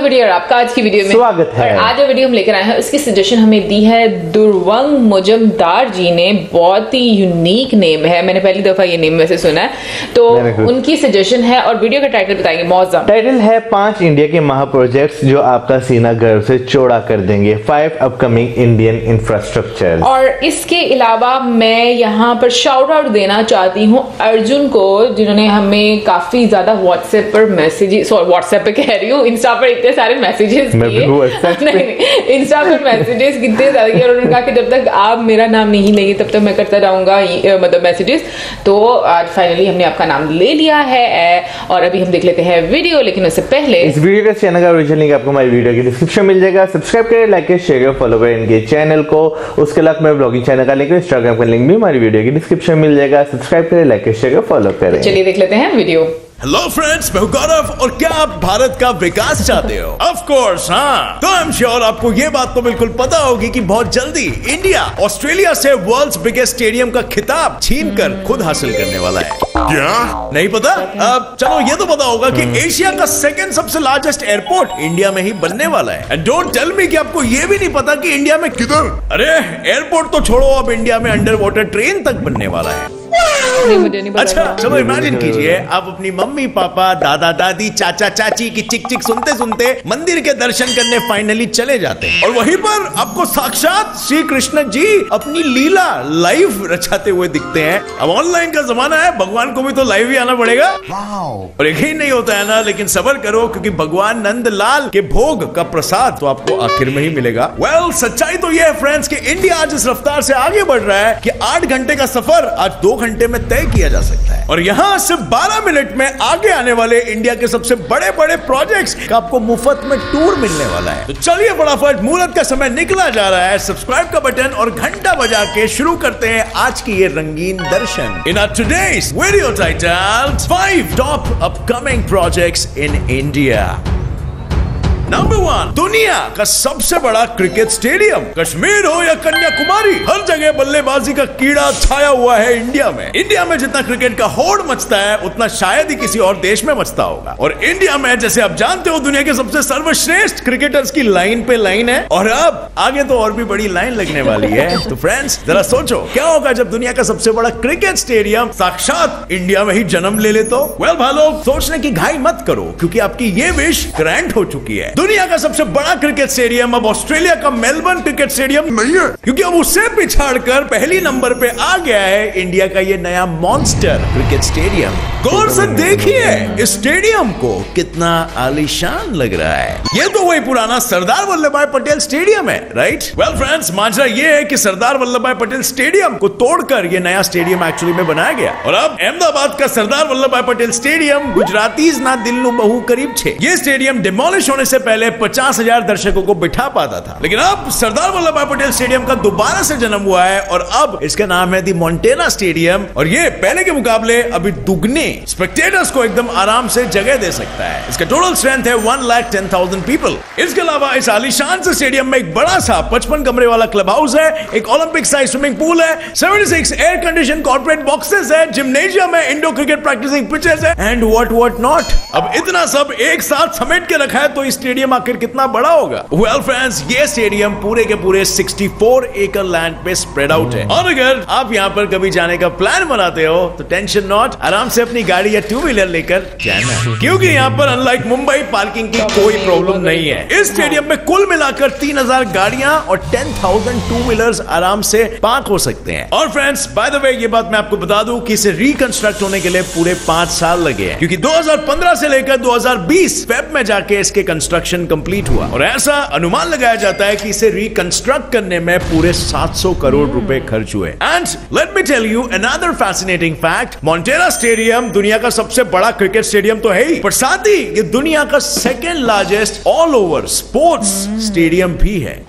Video और आपका आज की वीडियो में स्वागत है। और आज जो वीडियो हम लेकर आए हैं उसकी सजेशन हमें दी है दुर्वंग मुजमदार जी ने। बहुत ही यूनिक नेम है, मैंने पहली दफा ये नेम वैसे सुना है, तो उनकी सजेशन है और वीडियो का टाइटल बताएंगे। मौजम टाइटल है 5 इंडिया के महा प्रोजेक्ट्स जो आपका सीना गर्व से चौड़ा कर देंगे, 5 अपकमिंग इंडियन इंफ्रास्ट्रक्चर। और इसके अलावा मैं यहाँ पर शाउट आउट देना चाहती हूँ अर्जुन को, जिन्होंने हमें काफी ज्यादा व्हाट्सएप पर मैसेजेस, व्हाट्सएप पे कह रही हूँ, इंस्टा पर इतने सारे मैसेजेस किए, इंस्टा पर मैसेजेस कितने ज्यादा किए और उन्होंने कहा कि जब तक आप मेरा नाम नहीं लेंगे तब तक मैं करता रहूंगा मतलब मैसेजेस। तो आज फाइनली हमने आपका नाम ले लिया है और अभी हम देख लेते हैं वीडियो। लेकिन उससे पहले इस वीडियो का चैनल का ओरिजिनल लिंक आपको हमारी वीडियो की डिस्क्रिप्शन मिल जाएगा। सब्सक्राइब करें, लाइक करें, शेयर करें, फॉलो करें इनके चैनल को। उसके अलावा मेरे ब्लॉगिंग चैनल का लिंक, इंस्टाग्राम का लिंक भी हमारी वीडियो की डिस्क्रिप्शन मिल जाएगा। सब्सक्राइब करें, लाइक करें, शेयर करें, फॉलो करें। चलिए देख लेते हैं वीडियो। हेलो फ्रेंड्स, मैं हूं गौरव और क्या आप भारत का विकास चाहते हो? ऑफ कोर्स हाँ। तो आई एम श्योर आपको ये बात तो बिल्कुल पता होगी कि बहुत जल्दी इंडिया ऑस्ट्रेलिया से वर्ल्ड्स बिगेस्ट स्टेडियम का खिताब छीनकर खुद हासिल करने वाला है। क्या नहीं पता? अब चलो ये तो पता होगा कि एशिया का सेकंड सबसे लार्जेस्ट एयरपोर्ट इंडिया में ही बनने वाला है। एंड डोंट टेल मी कि आपको ये भी नहीं पता कि इंडिया में किधर, अरे एयरपोर्ट तो छोड़ो, अब इंडिया में अंडर वाटर ट्रेन तक बनने वाला है। मुझे नहीं पता। अच्छा चलो इमेजिन कीजिए, आप अपनी मम्मी पापा दादा दादी चाचा चाची की चिक चिक सुनते सुनते मंदिर के दर्शन करने फाइनली चले जाते हैं और वहीं पर आपको साक्षात श्री कृष्ण जी अपनी लीला लाइव रचाते हुए दिखते हैं। अब ऑनलाइन का जमाना है, भगवान को भी तो लाइव ही आना पड़ेगा। और यही नहीं होता है ना, लेकिन सबर करो क्योंकि भगवान नंदलाल के भोग का प्रसाद तो आपको आखिर में ही मिलेगा। वेल सच्चाई तो यह है फ्रेंड्स कि इंडिया आज इस रफ्तार से आगे बढ़ रहा है कि 8 घंटे का सफर आज 2 घंटे में तय किया जा सकता है और यहाँ सिर्फ 12 मिनट में आगे आने वाले इंडिया के सबसे बड़े बड़े प्रोजेक्ट्स का आपको मुफ्त में टूर मिलने वाला है। तो चलिए फटाफट, मुहूर्त का समय निकला जा रहा है, सब्सक्राइब का बटन और घंटा बजा के शुरू करते हैं आज की ये रंगीन दर्शन। In our today's video titled 5 top upcoming projects in India. Number 1, दुनिया का सबसे बड़ा क्रिकेट स्टेडियम। कश्मीर हो या कन्याकुमारी, हर जगह बल्लेबाजी का कीड़ा छाया हुआ है इंडिया में। इंडिया में जितना क्रिकेट का होड़ मचता है उतना शायद ही किसी और देश में मचता होगा। और इंडिया में जैसे आप जानते हो दुनिया के सबसे सर्वश्रेष्ठ क्रिकेटर्स की लाइन पे लाइन है और अब आगे तो और भी बड़ी लाइन लगने वाली है। तो फ्रेंड्स जरा सोचो क्या होगा जब दुनिया का सबसे बड़ा क्रिकेट स्टेडियम साक्षात इंडिया में ही जन्म ले ले तो? वेल भालो, सोचने की घाई मत करो क्योंकि आपकी ये विश ग्रांट हो चुकी है। दुनिया का सबसे बड़ा क्रिकेट स्टेडियम अब ऑस्ट्रेलिया का मेलबर्न क्रिकेट स्टेडियम नहीं है, क्योंकि अब उससे पिछाड़कर पहली नंबर पे आ गया है इंडिया का ये नया मॉन्स्टर क्रिकेट स्टेडियम। गौर से देखिए इस स्टेडियम को, कितना आलीशान लग रहा है। ये तो वही पुराना सरदार वल्लभ भाई पटेल स्टेडियम है, राइट? वेल फ्रेंड्स, माजरा ये है कि सरदार वल्लभ भाई पटेल स्टेडियम को तोड़कर ये नया स्टेडियम एक्चुअली में बनाया गया और अब अहमदाबाद का सरदार वल्लभ भाई पटेल स्टेडियम गुजरातीज ना दिल्लू बहु करीब छे। ये स्टेडियम डिमोलिश होने से पहले 50,000 दर्शकों को बिठा पाता था, लेकिन अब सरदार वल्लभ भाई पटेल स्टेडियम का दोबारा से जन्म हुआ है और अब इसका नाम है दी मोंटेना स्टेडियम और ये पहले के मुकाबले अभी दुगने स्पेक्टेटर्स को एकदम आराम से जगह दे सकता है। इसका टोटल स्ट्रेंथ है 1,10,000 पीपल। इसके अलावा इस आलीशान से स्टेडियम में एक बड़ा सा 55 कमरे वाला क्लब हाउस है, एक ओलंपिक साइज स्विमिंग पूल है, 76 एयर कंडीशन कॉर्पोरेट बॉक्सेस है, जिम्नेशियम है, इंडो क्रिकेट प्रैक्टिसिंग पिचेस है एंड व्हाट नॉट। अब इतना सब एक साथ समेट के रखा है तो इस स्टेडियम आखिर कितना बड़ा होगा? वेल फ्रेंड्स, ये स्टेडियम पूरे के पूरे 64 एकड़ लैंड पे स्प्रेड आउट है और अगर आप यहाँ पर कभी जाने का प्लान बनाते हो तो टेंशन नॉट, आराम से अपनी गाड़ी या 2 व्हीलर लेकर जाना, क्योंकि यहाँ पर अनलाइक मुंबई पार्किंग की कोई प्रॉब्लम नहीं है। इस स्टेडियम में कुल मिलाकर 3,000 गाड़ियां और 10,000 2 व्हीलर्स आराम से पार्क हो सकते हैं। और फ्रेंड्स बाय द वे ये बात मैं आपको बता दूं कि इसे रिकंस्ट्रक्ट होने के लिए पूरे 5 साल लगे हैं, क्योंकि 2015 से लेकर 2020 फेब में जाके इसके कंस्ट्रक्शन कंप्लीट हुआ और ऐसा अनुमान लगाया जाता है कि इसे रिकंस्ट्रक्ट करने में पूरे 700 करोड़ रुपए खर्च हुए। And let me tell you another fascinating fact, Montana stadium दुनिया का सबसे बड़ा क्रिकेट स्टेडियम तो है ही, पर साथ ही ये दुनिया का second largest all over sports stadium भी है।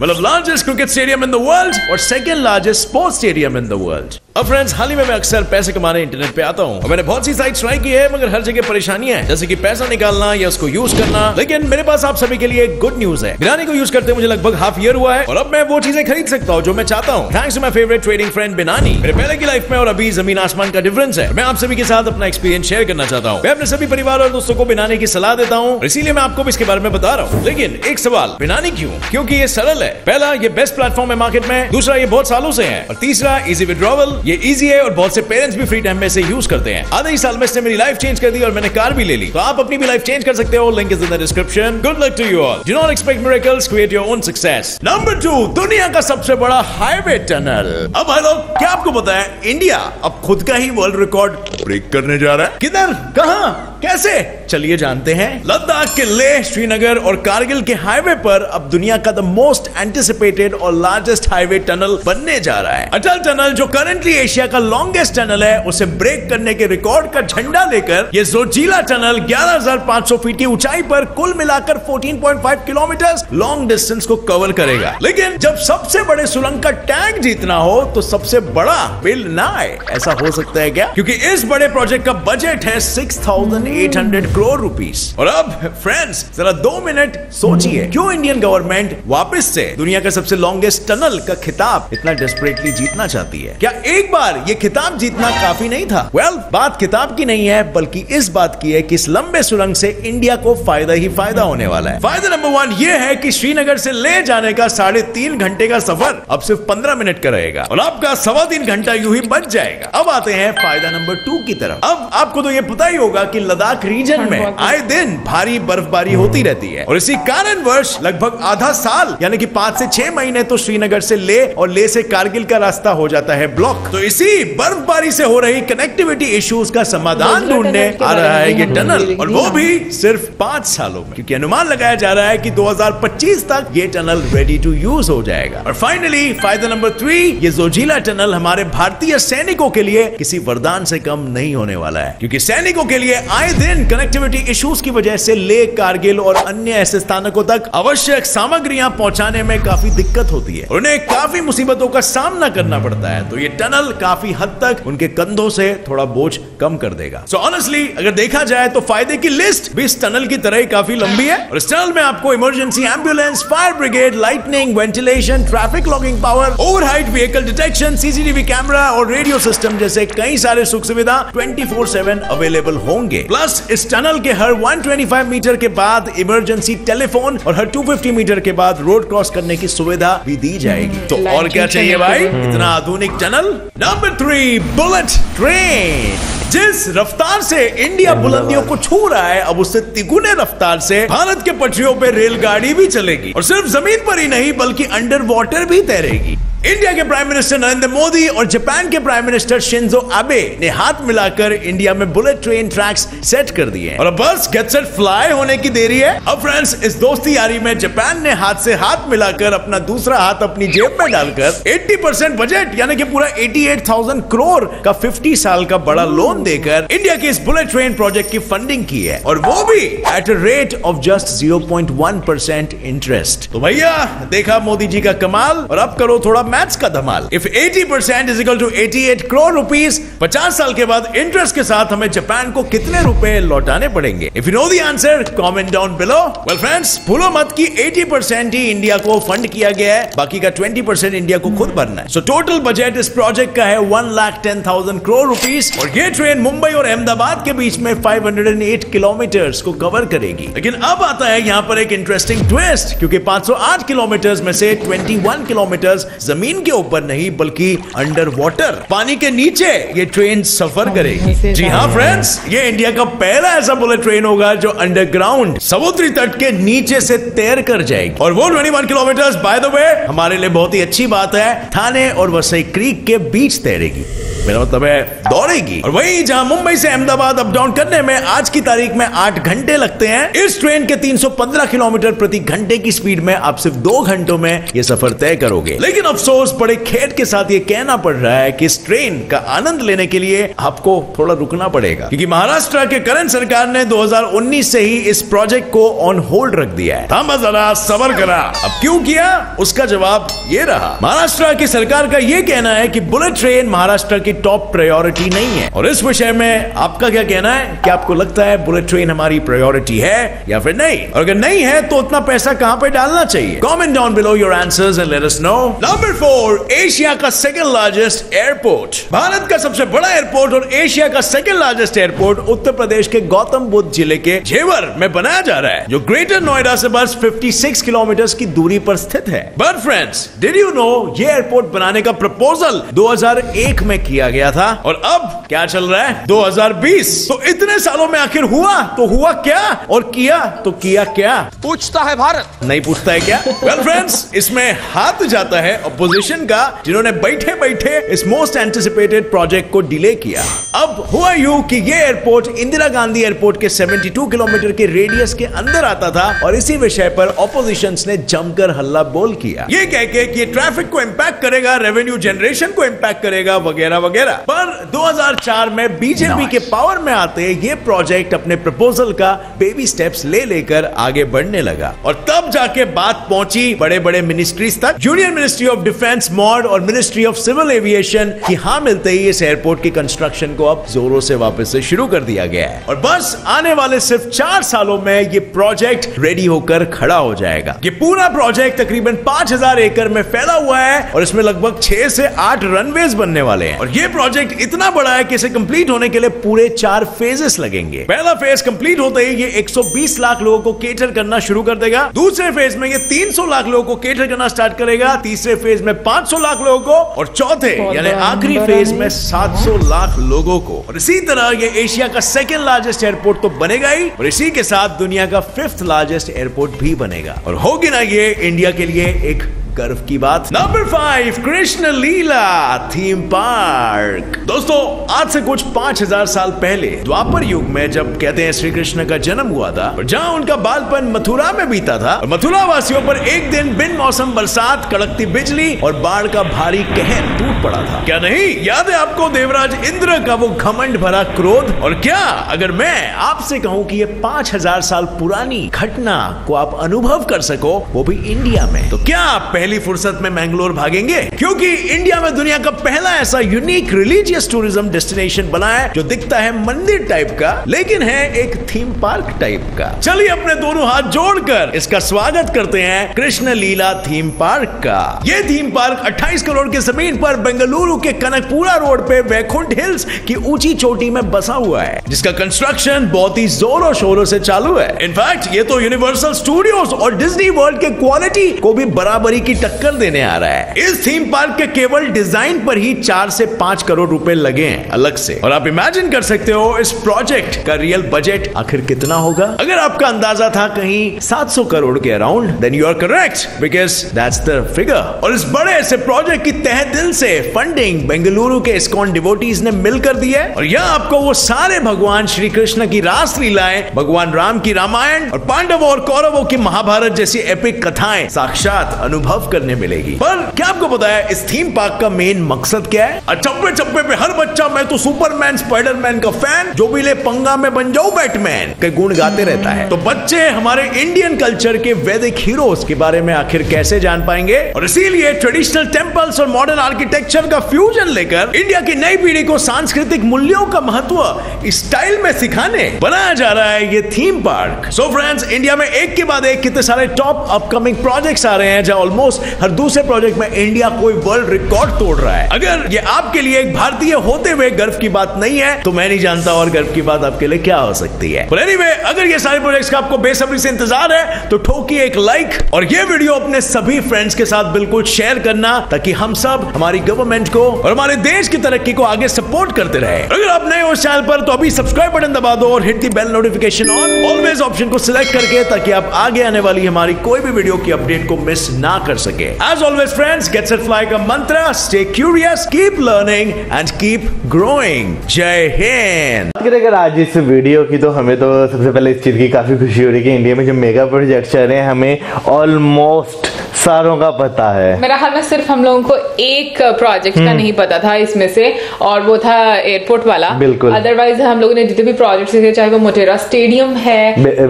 मतलब largest cricket stadium in the world और second largest sports stadium in the world. अब फ्रेंड्स, हाल ही में मैं अक्सर पैसे कमाने इंटरनेट पे आता हूँ और मैंने बहुत सी साइट्स ट्राई की है, मगर हर जगह परेशानियां हैं, जैसे कि पैसा निकालना या उसको यूज करना। लेकिन मेरे पास आप सभी के लिए एक गुड न्यूज है। बिनानी को यूज करते मुझे लगभग हाफ ईयर हुआ है और अब मैं वो चीजें खरीद सकता हूँ जो मैं चाहता हूँ, thanks to my favourite trading friend Binani. मेरे पहले की लाइफ में और अभी जमीन आसमान का डिफरेंस है। मैं आप सभी के साथ अपना एक्सपीरियंस शेयर करना चाहता हूँ। मैं अपने सभी परिवार और दोस्तों को बिनानी की सलाह देता हूँ, इसीलिए मैं आपको इसके बारे में बता रहा हूँ। लेकिन एक सवाल, बिनानी क्यों? क्योंकि ये सरल है। पहला, ये बेस्ट प्लेटफॉर्म है मार्केट में। दूसरा, ये बहुत सालों से है। और तीसरा, इजी विड्रॉवल। ये इजी है और बहुत से पेरेंट्स भी फ्री टाइम में से यूज करते हैं। आधे ही साल में इसने मेरी लाइफ चेंज कर दी और मैंने कार भी ले ली। तो आप अपनी भी लाइफ चेंज कर सकते हो। Link is in the description. Good luck to you all. Do not expect miracles, create your own success. Number 2, दुनिया का सबसे बड़ा हाईवे टनल। अब भाई लोग, क्या आपको पता है इंडिया अब खुद का ही वर्ल्ड रिकॉर्ड ब्रेक करने जा रहा है? किधर, कहां, कैसे? चलिए जानते हैं। लद्दाख के लेह, श्रीनगर और कारगिल के हाईवे पर अब दुनिया का द मोस्ट एंटिसिपेटेड और लार्जेस्ट हाईवे टनल बनने जा रहा है। अटल टनल, जो करंटली एशिया का लॉन्गेस्ट टनल है, उसे ब्रेक करने के रिकॉर्ड का झंडा लेकर ये जोजिला टनल 11,500 फीट की ऊंचाई पर कुल मिलाकर 14.5 किलोमीटर लॉन्ग डिस्टेंस को कवर करेगा। लेकिन जब सबसे बड़े सुरंग का टैग जीतना हो तो सबसे बड़ा बिल ना आए। ऐसा हो सकता है क्या? क्योंकि इस बड़े प्रोजेक्ट का बजट है 6,800 करोड़ रुपीस। और अब फ्रेंड्स, जरा 2 मिनट सोचिए, क्यों इंडियन गवर्नमेंट वापस से दुनिया का सबसे लॉन्गेस्ट टनल का खिताब इतना डेस्परेटली जीतना चाहती है? क्या एक बार ये खिताब जीतना काफी नहीं था? वेल, बात खिताब की नहीं है, बल्कि इस बात की है कि इस लंबे सुरंग से इंडिया को फायदा ही फायदा होने वाला है। फायदा नंबर 1 ये है कि श्रीनगर से ले जाने का 3.5 घंटे का सफर अब सिर्फ 15 मिनट का रहेगा और आपका 3.25 घंटा यूं ही बच जाएगा। अब आते हैं फायदा नंबर 2 की तरफ। अब आपको तो ये पता ही होगा कि लद्दाख रीजन में आए दिन भारी बर्फबारी होती रहती है और इसी कारणवश लगभग आधा साल यानी कि 5 से 6 महीने तो श्रीनगर से ले और ले से कारगिल का रास्ता हो जाता है ब्लॉक। तो इसी बर्फबारी से हो रही कनेक्टिविटी इश्यूज का समाधान ढूंढने आ रहा है ये टनल, और वो भी सिर्फ 5 सालों में, क्योंकि अनुमान लगाया जा रहा है कि 2025 तक ये टनल रेडी टू यूज हो जाएगा। और फाइनली फायदा नंबर 3, ये जोजिला टनल हमारे भारतीय सैनिकों के लिए किसी वरदान से कम नहीं होने वाला है, क्योंकि सैनिकों के लिए आए दिन कनेक्टिविटी इश्यूज की वजह से लेह, कारगिल और अन्य ऐसे स्थानकों तक आवश्यक सामग्रियां पहुंचाने में काफी दिक्कत होती है और उन्हें काफी मुसीबतों का सामना करना पड़ता है। तो ये टनल काफी हद तक उनके कंधों से थोड़ा बोझ कम कर देगा। सो ऑनेस्टली अगर देखा जाए तो फायदे की लिस्ट भी इस टनल की तरह ही काफी लंबी है। और इस टनल में आपको emergency ambulance, fire brigade, lightning, ventilation, traffic logging power, overheight vehicle detection, CCTV camera और रेडियो सिस्टम जैसे कई सारे सुख सुविधा 24/7 अवेलेबल होंगे। प्लस इस टनल के हर 125 मीटर के बाद इमरजेंसी टेलीफोन और हर 250 मीटर के बाद रोड क्रॉस करने की सुविधा भी दी जाएगी। तो और क्या चाहिए भाई, इतना आधुनिक टनल। Number 3, bullet train. जिस रफ्तार से इंडिया बुलंदियों को छू रहा है, अब उससे तिगुने रफ्तार से भारत के पटरियों पे रेलगाड़ी भी चलेगी और सिर्फ जमीन पर ही नहीं बल्कि अंडर वाटर भी तैरेगी। इंडिया के प्राइम मिनिस्टर नरेंद्र मोदी और जापान के प्राइम मिनिस्टर शिंजो आबे ने हाथ मिलाकर इंडिया में बुलेट ट्रेन ट्रैक्स सेट कर दिए हैं और अब बस गेट सेट फ्लाई होने की देरी है। अब फ्रेंड्स, इस दोस्ती यारी में जापान ने हाथ से हाथ मिलाकर अपना दूसरा हाथ अपनी जेब में डालकर 80% बजट यानी कि पूरा 88,000 करोड़ का 50 साल का बड़ा लोन देकर इंडिया के इस बुलेट ट्रेन प्रोजेक्ट की फंडिंग की है और वो भी at a rate of just 0.1% interest. तो भैया, देखा मोदी जी का कमाल, और अब करो थोड़ा मैथ्स का धमाल। If 80% is equal to 88 crore rupees, 50 साल के बाद इंटरेस्ट के साथ हमें जापान को कितने रुपए लौटाने पड़ेंगे? If you know the answer, comment down below. Well friends, भूलो मत कि 80% ही इंडिया को फंड किया गया है, बाकी का 20% इंडिया को खुद भरना है। So total बजट इस प्रोजेक्ट का है 1,10,000 करोड़ रुपीस और ये ट्रेन मुंबई और अहमदाबाद के बीच में 508 किलोमीटर्स को कवर करेगी। लेकिन अब आता है यहाँ पर एक इंटरेस्टिंग ट्विस्ट, क्योंकि 508 किलोमीटर्स में से 21 किलोमीटर्स जमीन के ऊपर नहीं बल्कि अंडर वाटर, पानी के नीचे ये ट्रेन सफर करेगी। जी हाँ फ्रेंड्स, ये इंडिया का पहला ऐसा बुलेट ट्रेन होगा जो अंडरग्राउंड समुद्री तट के नीचे से तैर कर जाएगी। और वो 21 किलोमीटर बाय द वे हमारे लिए बहुत ही अच्छी बात है, थाने और वसई क्रीक के बीच तैरेगी, मेरा मतलब है दौड़ेगी। और वहीं जहां मुंबई से अहमदाबाद अप डाउन करने में आज की तारीख में 8 घंटे लगते हैं, इस ट्रेन के 315 किलोमीटर प्रति घंटे की स्पीड में आप सिर्फ 2 घंटों में ये सफर तय करोगे। लेकिन अफसोस अफसोस बड़े खेद के साथ ये कहना पड़ रहा है कि इस ट्रेन का आनंद लेने के लिए आपको थोड़ा रुकना पड़ेगा, क्योंकि महाराष्ट्र के करंट सरकार ने 2019 से ही इस प्रोजेक्ट को ऑन होल्ड रख दिया है। थामा जरा, सबर करा। अब क्यों किया, उसका जवाब ये रहा। महाराष्ट्र की सरकार का ये कहना है कि बुलेट ट्रेन महाराष्ट्र की टॉप प्रायोरिटी नहीं है। और इस विषय में आपका क्या कहना है? क्या आपको लगता है बुलेट ट्रेन हमारी प्रायोरिटी है या फिर नहीं? और अगर नहीं है तो उतना पैसा कहां पे डालना चाहिए? Comment down below your answers and let us know. Number 4, Asia का सेकंड लार्जेस्ट एयरपोर्ट। भारत का सबसे बड़ा एयरपोर्ट और एशिया का second largest airport Uttar Pradesh के गौतम बुद्ध जिले के जेवर में बनाया जा रहा है, जो ग्रेटर नोएडा से बस 56 किलोमीटर की दूरी पर स्थित है। But friends, did you know ये एयरपोर्ट बनाने का प्रपोजल 2001 में किया गया था और अब क्या चल रहा है 2020। तो इतने सालों में आखिर हुआ तो हुआ क्या और किया तो किया क्या? पूछता है भारत, नहीं पूछता है क्या? वेल फ्रेंड्स, इसमें हाथ जाता है अपोजिशन का, जिन्होंने बैठे बैठे इस मोस्ट एंटिसिपेटेड प्रोजेक्ट को डिले किया। अब हुआ यूं कि ये एयरपोर्ट इंदिरा गांधी एयरपोर्ट के 72 किलोमीटर के रेडियस के अंदर आता था और इसी विषय पर ऑपोजिशन ने जमकर हल्ला बोल किया, ये कह के कि ट्रैफिक को इंपैक्ट करेगा, रेवेन्यू जनरेशन को इंपैक्ट करेगा वगैरह वगैरह। पर 2004 में बीजेपी के पावर में आते ये प्रोजेक्ट अपने प्रपोजल का बेबी स्टेप्स ले लेकर आगे बढ़ने लगा और तब जाके बात पहुंची बड़े बड़े मिनिस्ट्रीज तक। Union ministry of defence mod और मिनिस्ट्री ऑफ सिविल एविएशन की हाँ मिलते ही इस एयरपोर्ट की कंस्ट्रक्शन को अब जोरों से वापस से शुरू कर दिया गया है और बस आने वाले सिर्फ 4 सालों में ये प्रोजेक्ट रेडी होकर खड़ा हो जाएगा। ये पूरा प्रोजेक्ट तकरीबन 5000 एकड़ में फैला हुआ है और इसमें लगभग 6 से 8 रनवेज बनने वाले हैं और ये प्रोजेक्ट इतना बड़ा है कि इसे कंप्लीट होने के लिए पूरे 4 फेजेस लगेंगे। पहला फेज कंप्लीट होते ही ये 120 लाख लोगों को केटर करना शुरू कर देगा। दूसरे फेज में ये 300 लाख लोगों को केटर करना स्टार्ट करेगा। तीसरे फेज में 500 लाख लोगों को और चौथे यानी आखिरी फेज में 700 लाख लोगों को। और इसी तरह ये एशिया का सेकंड लार्जेस्ट एयरपोर्ट तो बनेगा ही और इसी के साथ दुनिया का 5th लार्जेस्ट एयरपोर्ट भी बनेगा और होगी ना ये इंडिया के लिए एक गर्व की बात। नंबर 5, कृष्ण लीला थीम पार्क। दोस्तों, आज से कुछ 5000 साल पहले द्वापर युग में जब कहते हैं श्री कृष्ण का जन्म हुआ था और जहां उनका बालपन मथुरा में बीता था और मथुरा वासियों पर एक दिन बिन मौसम बरसात, कड़कती बिजली और बाढ़ का भारी कहर टूट पड़ा था। क्या नहीं याद है आपको देवराज इंद्र का वो घमंड भरा क्रोध? और क्या अगर मैं आपसे कहूं कि ये 5000 साल पुरानी घटना को आप अनुभव कर सको, वो भी इंडिया में, तो क्या आप पहली फुर्सत में मैंगलोर भागेंगे? क्योंकि इंडिया में दुनिया का पहला ऐसा यूनिक रिलीजियस टूरिज्म डेस्टिनेशन बना है जो दिखता है मंदिर टाइप का लेकिन है एक थीम पार्क टाइप का। चलिए अपने दोनों हाथ जोड़कर इसका स्वागत करते हैं कृष्ण लीला थीम पार्क का। ये थीम पार्क 28 करोड़ की जमीन पर बेंगलुरु के कनकपुरा रोड पे वैकुंठ हिल्स की ऊंची चोटी में बसा हुआ है, जिसका कंस्ट्रक्शन बहुत ही जोरों शोरों से चालू है। इनफैक्ट ये तो यूनिवर्सल स्टूडियोज और डिज्नी वर्ल्ड के क्वालिटी को भी बराबरी की टक्कर देने आ रहा है। इस थीम पार्क के केवल डिजाइन पर ही 4 से 5 करोड़ रुपए लगे हैं अलग से और आप इमेजिन कर सकते हो इस प्रोजेक्ट का रियल बजट आखिर कितना होगा। अगर आपका अंदाजा था कहीं 700 करोड़ के around, then you are correct because that's the figure. और इस बड़े ऐसे प्रोजेक्ट की तहे दिल से फंडिंग बेंगलुरु के इस्कॉन डिवोटीज ने मिलकर दी है और यहाँ आपको वो सारे भगवान श्री कृष्ण की रास लीलाएं, भगवान राम की रामायण और पांडवों और कौरवों की महाभारत जैसी एपिक कथाएं साक्षात अनुभव करने मिलेगी। पर क्या आपको पता है इस थीम पार्क का मेन मकसद क्या है? चप्पे चप्पे पे हर बच्चा मैं तो सुपरमैन स्पाइडरमैन का फैन, जो भी ले पंगा में बन जाओ बैटमैन के गुण गाते रहता है। तो बच्चे हमारे इंडियन कल्चर के वैदिक हीरोज के बारे में आखिर कैसे जान पाएंगे? और इसीलिए ट्रेडिशनल टेंपल्स और मॉडर्न आर्किटेक्चर का फ्यूजन लेकर इंडिया की नई पीढ़ी को सांस्कृतिक मूल्यों का महत्व स्टाइल में सिखाने बनाया जा रहा है ये theme park. So friends, India में एक के बाद एक कितने सारे टॉप अपकमिंग प्रोजेक्ट्स आ रहे हैं जहां ऑलमोस्ट हर दूसरे प्रोजेक्ट में इंडिया कोई वर्ल्ड रिकॉर्ड तोड़ रहा है। अगर ये आपके लिए एक भारतीय होते हुए गर्व की बात नहीं है तो मैं नहीं जानता और गर्व की बात आपके लिए क्या हो सकती है। But anyway, अगर ये सारे प्रोजेक्ट्स का आपको बेसब्री से इंतजार है तो ठोकिए एक लाइक और ये वीडियो अपने सभी फ्रेंड्स के साथ बिल्कुल शेयर करना ताकि हम सब हमारी गवर्नमेंट को और हमारे देश की तरक्की को आगे सपोर्ट करते रहे। अगर आप नए हो इस चैनल पर तो अभी सब्सक्राइब बटन दबा दो और hit the bell notification on always option को सिलेक्ट करके ताकि आप आगे आने वाली हमारी कोई भी वीडियो की अपडेट को मिस ना कर सके। As always friends, get set fly का मंत्र, stay curious, keep learning and keep growing. जय हिंद। अगर आज इस वीडियो की तो हमें तो सबसे पहले इस चीज की काफी खुशी हो रही है कि इंडिया में जो मेगा प्रोजेक्ट चल रहे हैं हमें ऑलमोस्ट सारों का पता है। मेरा ख्याल में सिर्फ हम लोगों को एक प्रोजेक्ट का नहीं पता था इसमें से, और वो था एयरपोर्ट वाला। बिल्कुल। अदरवाइज हम लोगों ने जितने भी प्रोजेक्ट देखे, चाहे वो मोटेरा स्टेडियम है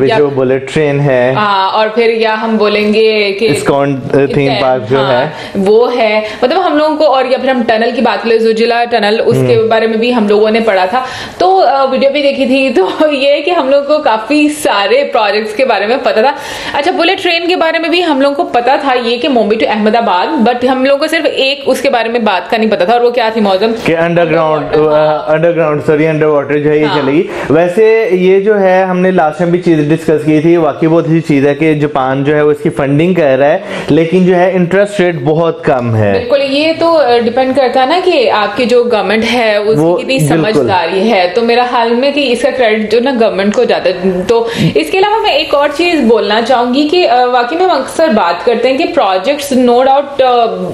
या बुलेट ट्रेन है, और फिर या हम बोलेंगे कि इस्कॉन थीम पार्क जो है वो है, मतलब हम लोगों को, और या फिर हम टनल की बात करें, ज़ोजिला टनल, उसके बारे में भी हम लोगों ने पढ़ा था, तो वीडियो भी देखी थी। तो ये है कि हम लोगों को काफी सारे प्रोजेक्ट्स के बारे में पता था। अच्छा, बुलेट ट्रेन के बारे में भी हम लोगों को पता था ये कि मुंबई टू अहमदाबाद, बट हम लोगों को सिर्फ एक उसके बारे में बात का नहीं पता था, और वो क्या थी मौसम कि अंडरग्राउंड सॉरी अंडर वाटर जो है ये चलेगी। वैसे ये जो है हमने लास्ट में भी चीज डिस्कस की थी, वाकई बहुत अच्छी चीज है कि जापान जो है वो इसकी फंडिंग कर रहा है, लेकिन जो है इंटरेस्ट रेट बहुत कम है। बिल्कुल, ये तो डिपेंड करता है ना कि आपकी जो गवर्नमेंट है उसकी कितनी समझदारी है। तो मेरा हाल में कि इसका क्रेडिट जो ना गवर्नमेंट को जाता है। तो इसके अलावा मैं एक और चीज बोलना चाहूंगी कि वाकई में हम अक्सर बात करते हैं कि प्रोजेक्ट्स नो डाउट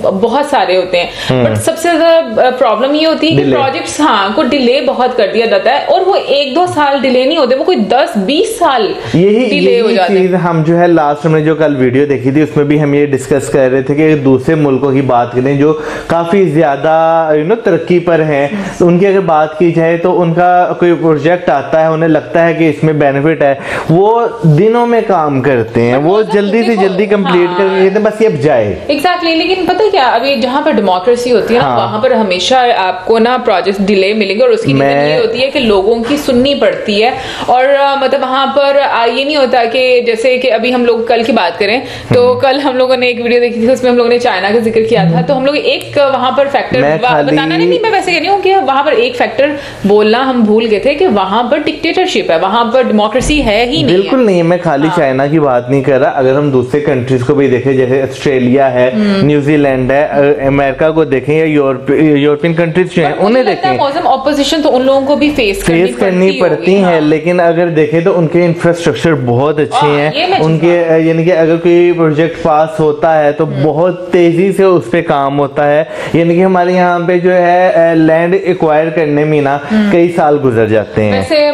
बहुत सारे होते हैं, बट सबसे ज्यादा प्रॉब्लम ये होती है कि प्रोजेक्ट्स को डिले बहुत कर दिया जाता है, और वो 1-2 साल डिले नहीं होते, वो कोई 10-20 साल डिले हो जाते हैं। हम जो है लास्ट में जो कल वीडियो देखी थी उसमें भी हम ये डिस्कस कर रहे थे कि दूसरे मुल्कों की बात करें जो काफी ज्यादा तरक्की पर हैं, तो उनकी अगर बात की जाए तो उनका कोई प्रोजेक्ट आता है, उन्हें लगता है कि इसमें बेनिफिट है, वो दिनों में काम करते हैं, वो जल्दी से जल्दी कंप्लीट करके कहते हैं बस ये अब जाए। एग्जैक्टली, लेकिन पता है क्या, अभी जहाँ पर डेमोक्रेसी होती है ना, वहां पर हमेशा आपको ना प्रोजेक्ट डिले मिलेंगे, और उसकी रीजन ये होती है कि लोगों की सुननी पड़ती है। और मतलब वहां पर ये नहीं होता कि जैसे कि अभी हम लोग कल की बात करें तो कल हम लोगों ने एक वीडियो देखी थी, उसमें हम लोगों ने चाइना का जिक्र किया था। तो हम लोग एक वहां पर फैक्टर बताना नहीं, मैं वैसे कह रही हूँ कि वहां पर एक फैक्टर बोलना हम भूल गए थे कि वहां पर डिक्टेटरशिप है, वहां पर डेमोक्रेसी है ही नहीं। बिल्कुल नहीं है, मैं खाली चाइना की बात नहीं कर रहा। अगर हम दूसरे कंट्रीज को भी देखें, जैसे ऑस्ट्रेलिया है, न्यूजीलैंड है, अमेरिका को देखें, या यूरोपियन कंट्रीज जो है उन्हें देखें, मौसम ऑपोजिशन तो उन लोगों को भी फेस करनी पड़ती है, लेकिन अगर देखें तो उनके इंफ्रास्ट्रक्चर बहुत अच्छे हैं उनके, यानी कि अगर कोई प्रोजेक्ट पास होता है तो बहुत तेजी से उस पर काम होता है। यानी कि हमारे यहाँ पे जो है लैंड एक्वायर करने में ना कई साल गुजर जाते हैं। वैसे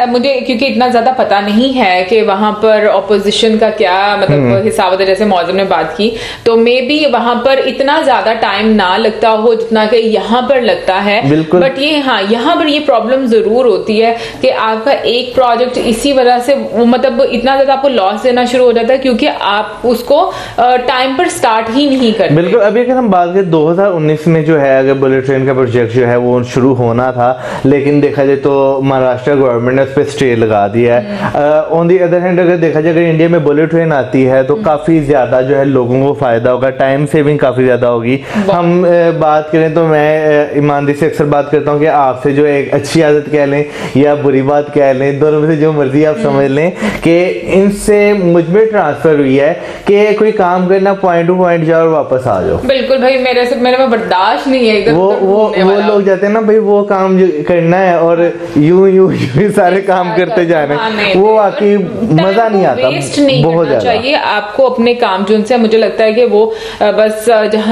मुझे क्योंकि इतना ज्यादा पता नहीं है कि वहां पर ऑपोजिशन का क्या मतलब हिसाब होता है, जैसे मौजूद ने बात की, तो मे बी वहां पर इतना ज्यादा टाइम ना लगता हो जितना कि यहाँ पर लगता है। बट ये यहाँ पर ये प्रॉब्लम जरूर होती है कि आपका एक प्रोजेक्ट इसी वजह से मतलब इतना ज्यादा आपको लॉस देना शुरू हो जाता है क्योंकि आप उसको टाइम पर स्टार्ट ही नहीं करते। बिल्कुल, अभी अगर हम बात करें 2019 में जो है अगर बुलेट ट्रेन का प्रोजेक्ट जो है वो शुरू होना था, लेकिन देखा जाए तो महाराष्ट्र गवर्नमेंट ने उस पर स्टे लगा दिया है। ऑन दी अदर हैंड अगर देखा जाए अगर इंडिया में बुलेट ट्रेन आती है तो काफी ज्यादा जो है लोगों को फायदा होगा, टाइम सेविंग काफी ज्यादा होगी। हम बात करें तो मैं ईमानदारी से अक्सर बात करता हूँ कि आपसे जो एक अच्छी आदत कह लें या बुरी बात कह लें, दोनों में से जो मर्जी आप समझ लें, कि इनसे मुझ में ट्रांसफर हुई है कि कोई काम करना पॉइंट टू पॉइंट जाओ और वापस आ जाओ। बिल्कुल भाई, मेरे में बर्दाश्त नहीं है इधर वो लोग जाते हैं ना भाई, वो काम करना है और यूं सारे काम करते जाना, वो वाकई मजा नहीं आता, वेस्ट नहीं करना चाहिए आपको अपने काम जो उनसे, मुझे लगता है कि वो बस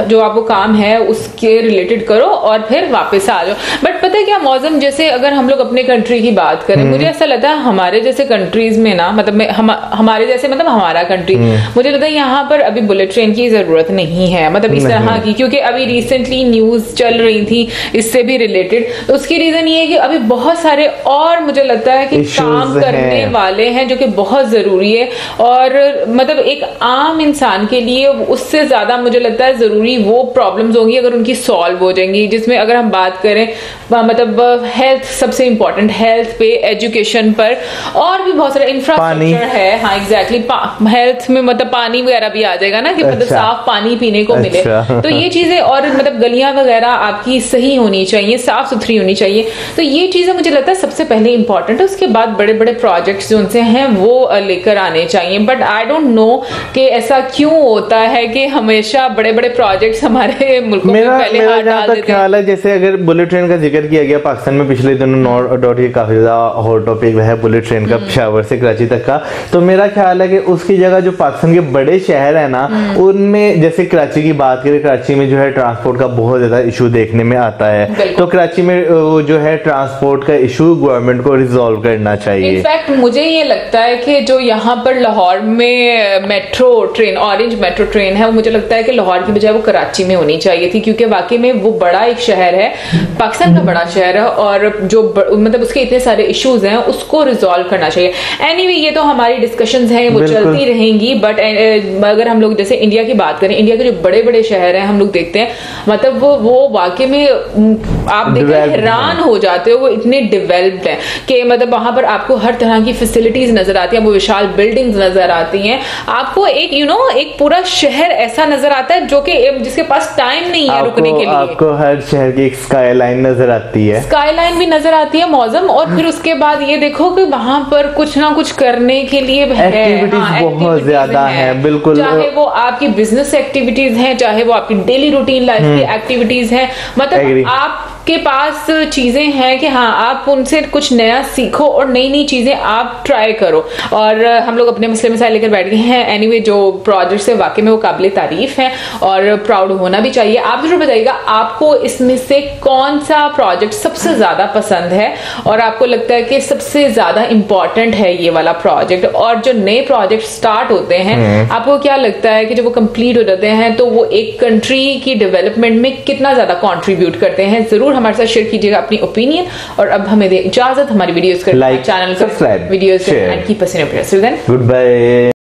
जो आपको काम है उसके रिलेटेड करो और फिर वापस आ जाओ। बट पता है क्या मौसम, जैसे अगर हम लोग अपने कंट्री की बात करें, मुझे ऐसा लगता है हमारे जैसे कंट्रीज में ना, मतलब हमारे जैसे मतलब हमारा कंट्री, मुझे लगता है यहाँ पर अभी बुलेट ट्रेन की जरूरत नहीं है, मतलब इस तरह की, क्योंकि अभी रिसेंटली न्यूज चल रही थी इससे भी रिलेटेड। उसकी रीजन ये है कि अभी बहुत सारे और मुझे लगता है कि काम करने वाले हैं जो कि बहुत जरूरी है, और मतलब एक आम इंसान के लिए उससे ज्यादा मुझे लगता है जरूरी वो प्रॉब्लम्स होंगी अगर उनकी सॉल्व हो जाएंगी, जिसमें अगर हम बात करें मतलब हेल्थ सबसे इंपॉर्टेंट, हेल्थ पे, एजुकेशन पर, और भी बहुत सारा इंफ्रास्ट्रक्चर है। हाँ एग्जैक्टली, हेल्थ में मतलब पानी वगैरह भी आ जाएगा ना, कि मतलब साफ पानी पीने को मिले, तो ये चीजें, और मतलब गलियां वगैरह आपकी सही होनी चाहिए, साफ सुथरी होनी चाहिए, तो ये चीजें मुझे लगता है सबसे पहले इंपॉर्टेंट है। उसके बाद बड़े बड़े प्रोजेक्ट्स जो उनसे हैं वो लेकर आने चाहिए। बट आई डोंट नो कि ऐसा क्यों होता है कि हमेशा बड़े बड़े प्रोजेक्ट्स हमारे मुल्कों में पहले हाथ डाल देते हैं। ख्याल है जैसे अगर बुलेट ट्रेन का जिक्र किया गया पाकिस्तान में पिछले दिनों नो डाउट ये काफी ज्यादा हॉट टॉपिक है बुलेट ट्रेन का पेशावर से कराची तक का। तो मेरा ख्याल है कि उसकी जगह जो पाकिस्तान के बड़े शहर है ना उनमें, जैसे कराची की बात करें, कराची में जो है ट्रांसपोर्ट का बहुत ज्यादा इशू देखने में आता है। तो कराची में जो है ट्रांसपोर्ट का इशू गवर्नमेंट को रिजॉल्व करना चाहिए। इनफैक्ट मुझे ये लगता है कि जो यहाँ पर लाहौर में metro train, orange metro train है, वो मुझे लगता है कि लाहौर की बजाय वो कराची में होनी चाहिए थी, क्योंकि वाकई में वो बड़ा एक शहर है, पाकिस्तान का बड़ा शहर है, और जो मतलब उसके इतने सारे इश्यूज हैं उसको रिजॉल्व करना चाहिए। एनीवे ये तो हमारी डिस्कशंस हैं, वो चलती रहेंगी। बट अगर हम लोग जैसे इंडिया की बात करें, इंडिया के जो बड़े बड़े शहर हैं हम लोग देखते हैं, मतलब वो वाकई में आप देखते हैं हैरान हो जाते हो, वो इतने डेवलप्ड हैं कि मतलब वहां पर आपको हर तरह की फैसिलिटीज नजर आती हैं, वो विशाल बिल्डिंग्स नजर आती हैं, आपको एक एक पूरा शहर ऐसा नजर आता है जो कि जिसके पास टाइम नहीं है रुकने के लिए। आपको हर शहर की एक स्काई लाइन नजर आती है, स्काई लाइन भी नजर आती है, मौसम, और फिर उसके बाद ये देखो कि वहां पर कुछ ना कुछ करने के लिए एक्टिविटीज बहुत ज्यादा है। बिल्कुल, चाहे वो आपकी बिजनेस एक्टिविटीज हैं, चाहे वो आपकी डेली रूटीन लाइफ की एक्टिविटीज हैं, मतलब आपके पास चीजें हैं कि हाँ आप उनसे कुछ नया सीखो और नई नई चीजें आप ट्राई करो। और हम लोग अपने मसले मसाइल लेकर बैठ गए हैं। एनीवे जो प्रोजेक्ट्स है वाकई में वो काबिल तारीफ है और प्राउड होना भी चाहिए। आप जरूर बताइएगा आपको इसमें से कौन सा प्रोजेक्ट सबसे ज्यादा पसंद है और आपको लगता है कि सबसे ज्यादा इंपॉर्टेंट है ये वाला प्रोजेक्ट। और जो नए प्रोजेक्ट स्टार्ट होते हैं आपको क्या लगता है कि जब वो कंप्लीट हो जाते हैं तो वो एक कंट्री की डेवलपमेंट में कितना ज्यादा कंट्रीब्यूट करते हैं? जरूर हमारे साथ शेयर कीजिएगा अपनी ओपिनियन। और अब हमें दे इजाजत, हमारी वीडियोस को लाइक, चैनल को सब्सक्राइब, वीडियोस को and keep us in your presence. Good bye.